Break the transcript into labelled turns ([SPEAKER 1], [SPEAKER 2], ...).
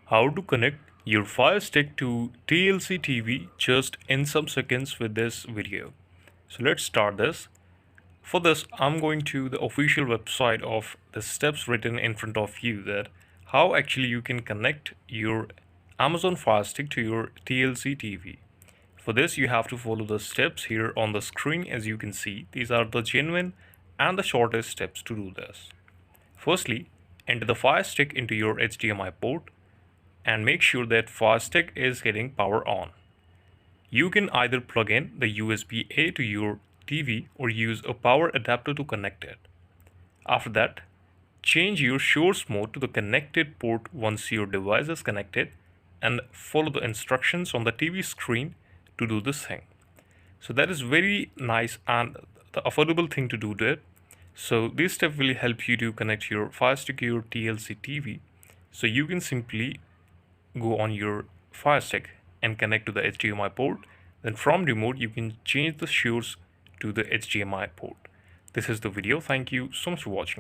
[SPEAKER 1] How to connect your Fire Stick to TLC TV just in some seconds with this video. So let's start this. For this, I'm going to the official website of the steps written in front of you, that how actually you can connect your Amazon Fire Stick to your TLC TV. For this, you have to follow the steps here on the screen. As you can see, these are the genuine and the shortest steps to do this. Firstly, enter the Fire Stick into your HDMI port and make sure that Firestick is getting power on. You can either plug in the USB-A to your TV or use a power adapter to connect it. After that, change your source mode to the connected port once your device is connected and follow the instructions on the TV screen to do this thing. So that is very nice and the affordable thing to do it. So this step will help you to connect your Firestick to your TLC TV. So you can simply go on your Fire Stick and connect to the HDMI port. Then from remote you can change the source to the HDMI port. This is the video. Thank you so much for watching it.